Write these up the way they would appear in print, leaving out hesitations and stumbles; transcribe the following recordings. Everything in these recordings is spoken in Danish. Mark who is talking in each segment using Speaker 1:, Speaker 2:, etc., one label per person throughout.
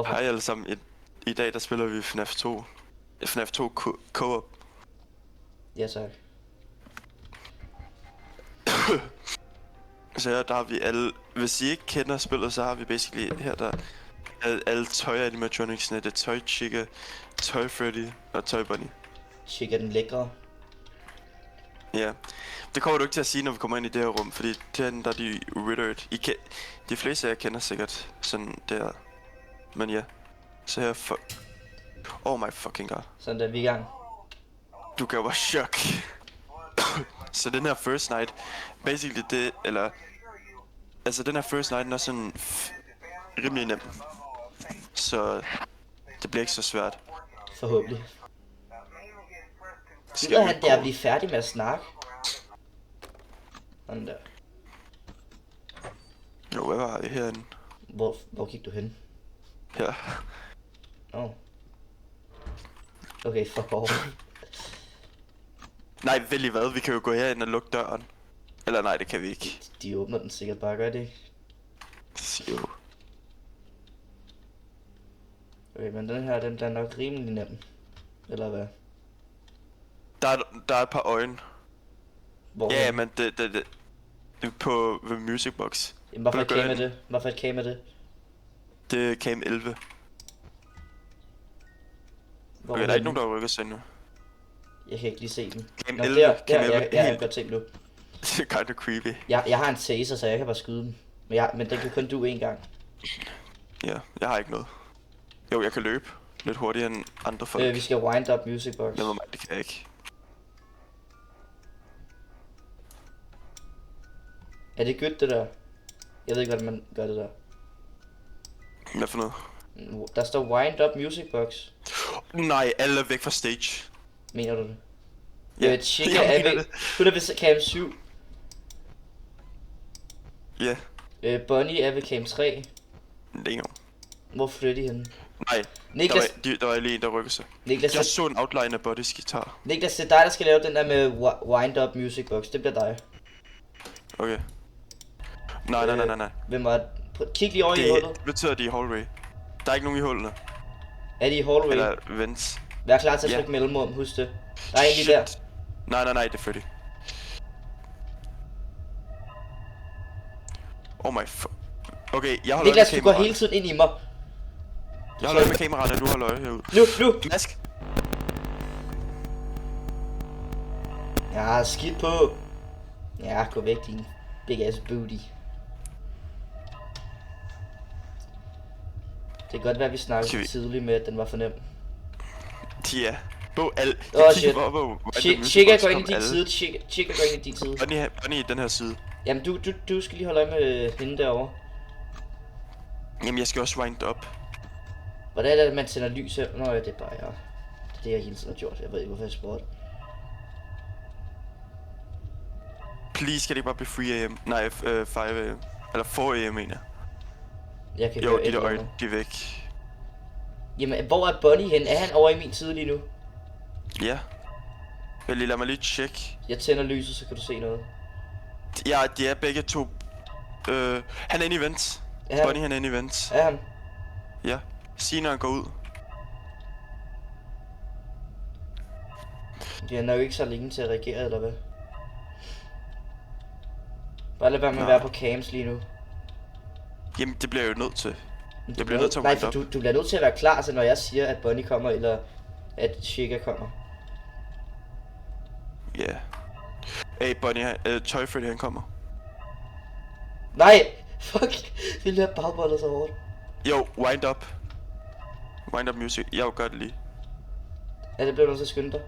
Speaker 1: Hej alle sammen. I dag der spiller vi FNAF 2. FNAF 2 Co-op.
Speaker 2: Ja tak.
Speaker 1: Så her der har vi alle. Hvis I ikke kender spillet, så har vi basically her der alle tøj-animatronicsene. Det er Tøj Chica, Tøj Freddy og Tøj Bunny.
Speaker 2: Chica den lækre.
Speaker 1: Ja. Det kommer du ikke til at sige, når vi kommer ind i det her rum, fordi der er de Ridderd. De fleste af jer kender sikkert sådan der. Men ja. Så her oh my fucking god.
Speaker 2: Sådan der, vi er i gang.
Speaker 1: Du gav mig chok. Så den her first night, basically det, eller altså den her first night, den er sådan rimelig nem. Så det bliver ikke så svært.
Speaker 2: Forhåbentlig.
Speaker 1: Skal
Speaker 2: han der blive færdig med at snakke? Sådan der.
Speaker 1: Jo, hvad var det herinde?
Speaker 2: Hvor gik du hen?
Speaker 1: Ja.
Speaker 2: Oh. Okay, fuck off.
Speaker 1: Nej, vel i hvad? Vi kan jo gå herind og lukke døren. Eller nej, det kan vi ikke.
Speaker 2: De åbner den sikkert bare, gør det ikke?
Speaker 1: Jo.
Speaker 2: Okay, men den her, den er nok rimelig nem. Eller hvad?
Speaker 1: Der er et par øjne.
Speaker 2: Hvor
Speaker 1: Ja, men det er på ved Music Box.
Speaker 2: Jamen, hvorfor et cam er det? Hvorfor et cam er det?
Speaker 1: Det er cam 11.
Speaker 2: Hvor
Speaker 1: Okay, der er ikke nogen, der rykker sig endnu.
Speaker 2: Jeg kan ikke lige se den.
Speaker 1: Cam
Speaker 2: Nå,
Speaker 1: 11,
Speaker 2: der,
Speaker 1: cam 11,
Speaker 2: jeg kan godt se nu.
Speaker 1: Det er kinda creepy.
Speaker 2: Jeg har en taser, så jeg kan bare skyde dem. Men den kan kun du én gang.
Speaker 1: Ja, jeg har ikke noget. Jo, jeg kan løbe lidt hurtigere end andre folk.
Speaker 2: Vi skal wind up music box.
Speaker 1: Det kan jeg ikke.
Speaker 2: Er det godt det der? Jeg ved ikke, hvordan man gør det der.
Speaker 1: Hvad for noget?
Speaker 2: Der står wind up music box.
Speaker 1: Nej, alle er væk fra stage.
Speaker 2: Mener du det?
Speaker 1: Ja,
Speaker 2: Chica er væk. Hun er ved cam 7.
Speaker 1: Ja.
Speaker 2: Bunny er ved cam 3.
Speaker 1: Det er
Speaker 2: Hvor flytter de henne?
Speaker 1: Nej,
Speaker 2: Niklas,
Speaker 1: der var lige en, der rykker sig.
Speaker 2: Niklas,
Speaker 1: Jeg så en outline af Buddy's guitar.
Speaker 2: Niklas, det er dig, der skal lave den der med wind up music box. Det bliver dig.
Speaker 1: Okay. Nej.
Speaker 2: Hvem var det? Kig lige over i hullet.
Speaker 1: Det betyder, at de er i hallway. Der er ikke nogen i hullene.
Speaker 2: Er de i hallway?
Speaker 1: Eller vents.
Speaker 2: Vær klar til at trykke mellemrum, husk det. Der er en lige der.
Speaker 1: Nej, det er Freddy. Oh my okay, jeg holder
Speaker 2: Niklas,
Speaker 1: med
Speaker 2: du går
Speaker 1: kameraet.
Speaker 2: hele tiden ind i mig.
Speaker 1: Jeg holder med kameraerne, du holder øje herude.
Speaker 2: Nu!
Speaker 1: Mask!
Speaker 2: Ja, skidt på. Ja, gå væk, din big ass booty. Det kan godt være, at vi snakkede så tidligt med, at den var for nem.
Speaker 1: Ja. Shit.
Speaker 2: Chica går ind i din side. Chica går ind i din side.
Speaker 1: Bunny i den her side.
Speaker 2: Jamen, du skal lige holde øje med hende derovre.
Speaker 1: Jamen, jeg skal også wind up.
Speaker 2: Hvordan er det, at man tænder lys her? Nå ja, det er bare jeg. Det er det, jeg hele tiden har gjort. Jeg ved ikke, hvorfor jeg spurgte.
Speaker 1: Please, skal det ikke bare blive 3 AM? Nej, 5 AM. Eller 4 AM, mener
Speaker 2: Jeg kan
Speaker 1: jo,
Speaker 2: høre
Speaker 1: de
Speaker 2: et
Speaker 1: der
Speaker 2: eller
Speaker 1: øjne,
Speaker 2: andet.
Speaker 1: de er væk.
Speaker 2: Jamen, hvor er Bunny hen? Er han over i min side lige nu?
Speaker 1: Ja. Lad mig lige tjekke.
Speaker 2: Jeg tænder lyset, så kan du se noget.
Speaker 1: Ja, de er begge to. Han er inde i vents. Bunny, han er inde i vents.
Speaker 2: Er han?
Speaker 1: Ja. Sig, når han går ud.
Speaker 2: De er nok ikke så længe til at reagere, eller hvad? Bare lad være med at være på cams lige nu.
Speaker 1: Jamen, det bliver jeg jo nødt til. Jeg bliver
Speaker 2: nødt
Speaker 1: nødt til at
Speaker 2: nej,
Speaker 1: wind
Speaker 2: for
Speaker 1: up.
Speaker 2: du bliver nødt til at være klar, så når jeg siger, at Bunny kommer, eller at Chica kommer.
Speaker 1: Ja. Yeah. Hey, Bunny, Toy Freddy, han kommer.
Speaker 2: Nej! Fuck! Vi lader bagboldet så hårdt.
Speaker 1: Jo, wind up. Wind up music. Jeg gør det lige.
Speaker 2: Ja, det bliver nødt til at skynde dig.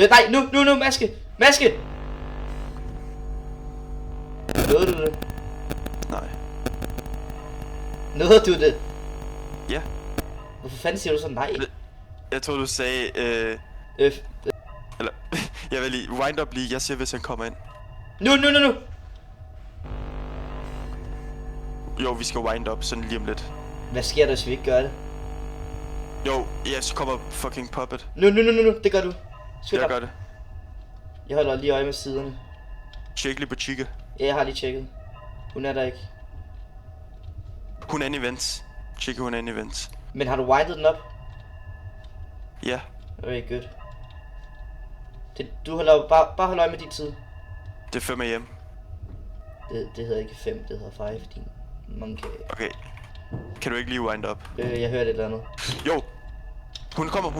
Speaker 2: Nej, nu, maske! Maske! Nåede du det?
Speaker 1: Nej.
Speaker 2: Nåede du det?
Speaker 1: Ja.
Speaker 2: Hvorfor fanden siger du så nej?
Speaker 1: Jeg tror du sagde, eller, jeg vil lige, wind up lige, jeg siger hvis han kommer ind.
Speaker 2: Nu!
Speaker 1: Jo, vi skal wind up sådan lige om lidt.
Speaker 2: Hvad sker der, hvis vi ikke gør det?
Speaker 1: Jo, ja, så kommer fucking Puppet.
Speaker 2: Nu, det gør du.
Speaker 1: Jeg gør det.
Speaker 2: Jeg holder lige øje med siderne.
Speaker 1: Tjek lige på Chica.
Speaker 2: Ja, jeg har lige tjekket. Hun er der ikke.
Speaker 1: Hun er inde i vents. Chica, hun er inde i vents.
Speaker 2: Men har du windet den op?
Speaker 1: Ja.
Speaker 2: Okay, good. Du holder bare hold øje med din tid.
Speaker 1: Det er 5 AM.
Speaker 2: Det hedder ikke 5, det hedder 5, din monkey.
Speaker 1: Okay. Kan du ikke lige wind up?
Speaker 2: Jeg hørte et eller andet.
Speaker 1: Jo! Hun kommer.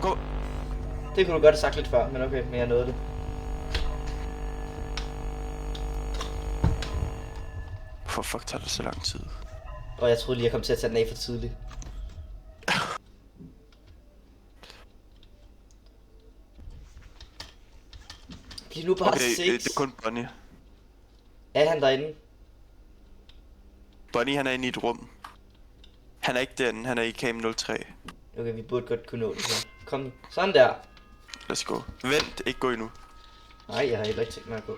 Speaker 2: Det kunne du godt have sagt lidt før, men okay, men jeg nåede det.
Speaker 1: For fuck tager det så lang tid?
Speaker 2: Og jeg troede lige, jeg kom til at tage den af for tidligt. Bliv nu bare
Speaker 1: Okay,
Speaker 2: 6.
Speaker 1: det er kun Bonnie.
Speaker 2: Er han derinde?
Speaker 1: Bonnie, han er inde i et rum. Han er ikke derinde, han er i cam 03.
Speaker 2: Okay, vi burde godt kunne nå det her. Kom nu. Sådan der.
Speaker 1: Let's go. Vent, ikke gå endnu.
Speaker 2: Nej, jeg har heller ikke tænkt mig at gå.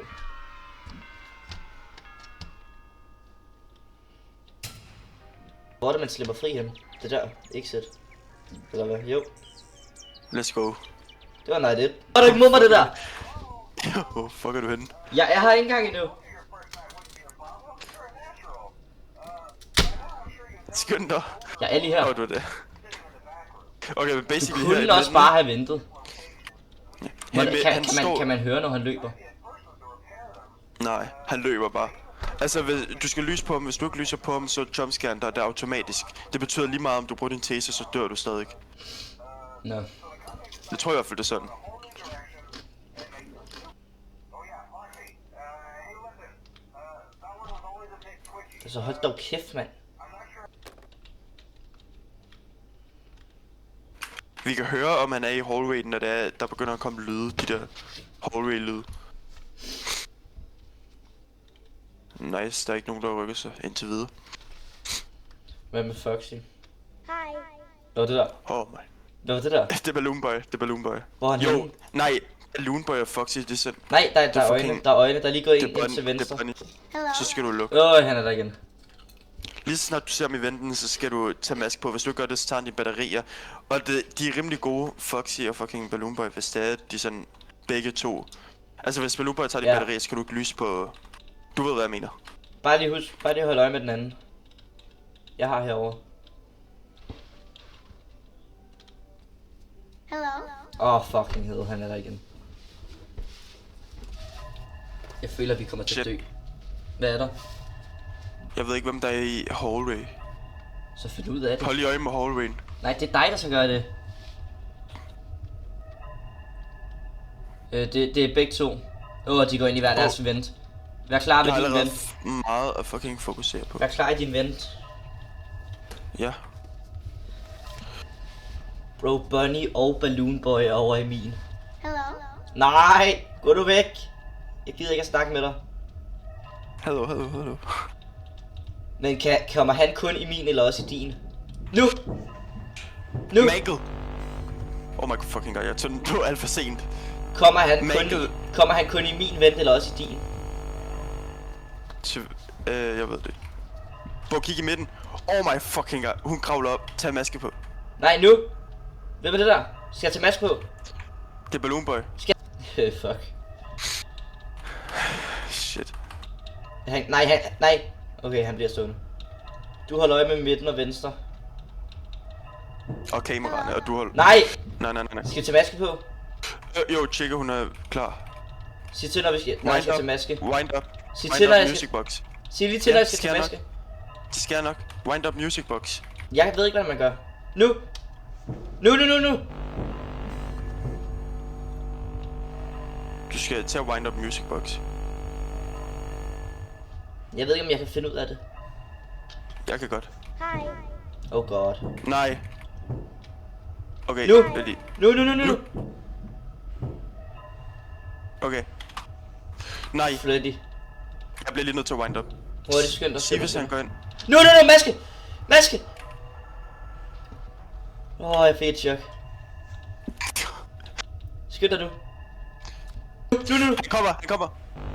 Speaker 2: Hvor er det, man slipper fri hen? Det der. Exit. Eller hvad? Jo.
Speaker 1: Let's go.
Speaker 2: Det var night 1. Var du ikke mod mig det der?
Speaker 1: Hvor fuck er du henne?
Speaker 2: Jeg er her ikke engang endnu.
Speaker 1: Skynd dig.
Speaker 2: Jeg er lige her.
Speaker 1: Hvor er du det? Okay, men
Speaker 2: Du
Speaker 1: basically her i
Speaker 2: kunne også
Speaker 1: midten-
Speaker 2: bare have ventet.
Speaker 1: her i midten, han står-
Speaker 2: Kan man høre, når han løber?
Speaker 1: Nej, han løber bare. Altså, du skal lyse på ham. Hvis du ikke lyser på ham, så jumpscare der, det er automatisk. Det betyder lige meget, om du bruger din taser, så dør du stadig.
Speaker 2: Nå.
Speaker 1: Det tror jeg i hvert fald, det er sådan.
Speaker 2: Så hold dog kæft, mand.
Speaker 1: Vi kan høre, om han er i hallwayen, når der begynder at komme lyde. De der hallway-lyde. Nice, der er ikke nogen, der rykker sig indtil videre.
Speaker 2: Hvad med Foxy?
Speaker 3: Hi.
Speaker 2: Hvad var det der?
Speaker 1: Oh my.
Speaker 2: Hvad var det der?
Speaker 1: Det er Balloon Boy, det er Balloon Boy.
Speaker 2: Hvor er han
Speaker 1: Jo,
Speaker 2: henne?
Speaker 1: nej, Balloon Boy og Foxy, det er selv.
Speaker 2: Nej, der er
Speaker 1: fucking-
Speaker 2: øjne. Der er øjne. Der er lige gået
Speaker 1: Det
Speaker 2: ind
Speaker 1: er
Speaker 2: til
Speaker 1: Bonnie, det
Speaker 2: venstre.
Speaker 1: er Bonnie.
Speaker 3: Hello.
Speaker 1: Så skal du lukke.
Speaker 2: Han er der igen.
Speaker 1: Lige så snart du ser ham i venten, så skal du tage mask på. Hvis du ikke gør det, så tager han dine batterier. Og de er rimelig gode, Foxy og fucking Balloon Boy, hvis det er, de er sådan begge to. Altså hvis Balloon Boy tager dine
Speaker 2: Ja.
Speaker 1: batterier, så skal du ikke lyse på... Du ved, hvad jeg mener.
Speaker 2: Bare lige hold øje med den anden. Jeg har herovre.
Speaker 3: Hello.
Speaker 2: Fucking hell, han er der igen. Jeg føler, vi kommer til at dø. Hvad er der?
Speaker 1: Jeg ved ikke, hvem der er i hallway.
Speaker 2: Så find ud af det.
Speaker 1: Hold i øje med hallwayen.
Speaker 2: Nej, det er dig, der skal gøre det. Det er begge to. De går ind i hver deres vent. Vær klar
Speaker 1: Jeg
Speaker 2: ved
Speaker 1: har
Speaker 2: din
Speaker 1: allerede
Speaker 2: vent.
Speaker 1: meget at fucking fokusere på.
Speaker 2: Vær klar i din vent.
Speaker 1: Ja.
Speaker 2: Bro, Bonnie og Balloon Boy er over i min.
Speaker 3: Hello.
Speaker 2: Nej, gå du væk. Jeg gider ikke at snakke med dig.
Speaker 1: Hallo.
Speaker 2: Men kommer han kun i min eller også i din? Nu!
Speaker 1: Michael! Oh my fucking god, jeg tog den alt for sent.
Speaker 2: Kommer han kun i min vent eller også i din?
Speaker 1: Jeg ved det ikke. Prøv kig i midten. Oh my fucking god, hun kravler op. Tag maske på.
Speaker 2: Nej, nu! Hvem er det der? Skal jeg tage maske på?
Speaker 1: Det er Balloon Boy.
Speaker 2: Fuck.
Speaker 1: Shit.
Speaker 2: Nej. Okay, han bliver stående. Du holder øje med midten og venstre.
Speaker 1: Og kameraerne, og du holder...
Speaker 2: Nej!
Speaker 1: Nej.
Speaker 2: Skal vi tage maske på?
Speaker 1: Jo, tjekke, hun er klar.
Speaker 2: Sig til, når vi skal... Nej, jeg skal tage maske.
Speaker 1: Wind up.
Speaker 2: Sig
Speaker 1: Wind
Speaker 2: til,
Speaker 1: up
Speaker 2: når jeg
Speaker 1: music
Speaker 2: skal...
Speaker 1: box.
Speaker 2: Sig lige til,
Speaker 1: Ja,
Speaker 2: når jeg skal
Speaker 1: skal
Speaker 2: tage
Speaker 1: jeg
Speaker 2: maske.
Speaker 1: Det skal jeg nok. Wind up music box.
Speaker 2: Jeg ved ikke, hvad man gør. Nu! Nu!
Speaker 1: Du skal til at wind up music box.
Speaker 2: Jeg ved ikke, om jeg kan finde ud af det.
Speaker 1: Jeg kan godt.
Speaker 3: Hi.
Speaker 2: Oh god.
Speaker 1: Nej. Okay,
Speaker 2: Nu.
Speaker 1: vent lige.
Speaker 2: Nu!
Speaker 1: Okay. Nej,
Speaker 2: Freddy.
Speaker 1: jeg bliver lige nødt til at wind up.
Speaker 2: Hurtigt skynd dig.
Speaker 1: Sig, hvis han går ind.
Speaker 2: Nu! Maske! Jeg fik et chok. Skynd dig nu. Nu!
Speaker 1: Han kommer.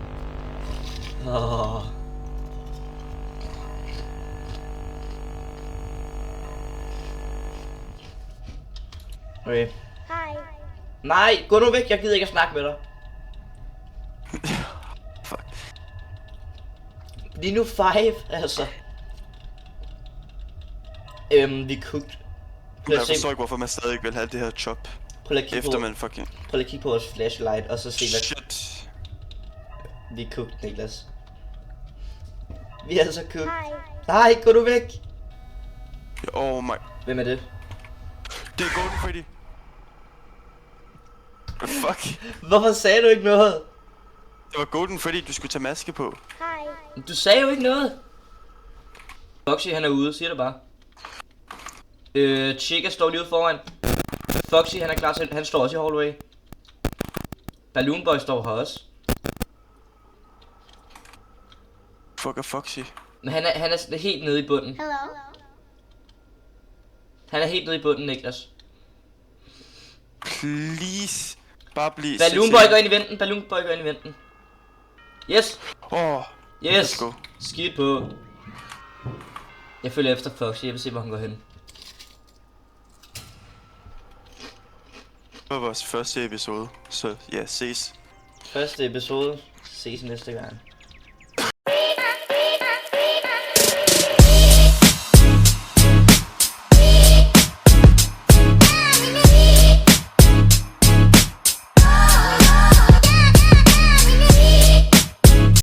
Speaker 2: Okay.
Speaker 3: Hi.
Speaker 2: Nej, gå nu væk, jeg gider ikke at snakke med dig.
Speaker 1: Fuck.
Speaker 2: Lige nu 5, altså. Vi cooked. Prøv
Speaker 1: Jeg
Speaker 2: at se,
Speaker 1: forstår ikke, hvorfor man stadig ikke vil have det her chop.
Speaker 2: prøv lige at kigge
Speaker 1: Efter
Speaker 2: på,
Speaker 1: man fucking...
Speaker 2: prøv lige at kigge på vores flashlight, og så se, hvad
Speaker 1: Shit.
Speaker 2: vi er cooked, Niklas. Vi er så cooked.
Speaker 3: Hi.
Speaker 2: Nej, gå du væk!
Speaker 1: Oh my...
Speaker 2: Hvem er det?
Speaker 1: Det er Golden Freddy. Fuck.
Speaker 2: Hvorfor sagde du ikke noget?
Speaker 1: Det var Golden Freddy, du skulle tage maske på.
Speaker 3: Hi.
Speaker 2: Du sagde jo ikke noget. Foxy han er ude, siger det bare. Chica står lige ude foran. Foxy han er klar til, han står også i hallway. Balloon Boy står her også.
Speaker 1: Fuck er Foxy.
Speaker 2: Men han er helt nede i bunden.
Speaker 3: Hello.
Speaker 2: Han er helt nede i bunden, Niklas.
Speaker 1: Please. Bare bliv
Speaker 2: Balloon Boy går ind i venten, Balloon Boy går ind i venten. Yes,
Speaker 1: Åh.
Speaker 2: yes.
Speaker 1: Let's go.
Speaker 2: Skidt på. Jeg følger efter Foxy, jeg vil se hvor han går hen.
Speaker 1: Det var vores første episode. Så ja, ses.
Speaker 2: Første episode. Ses næste gang.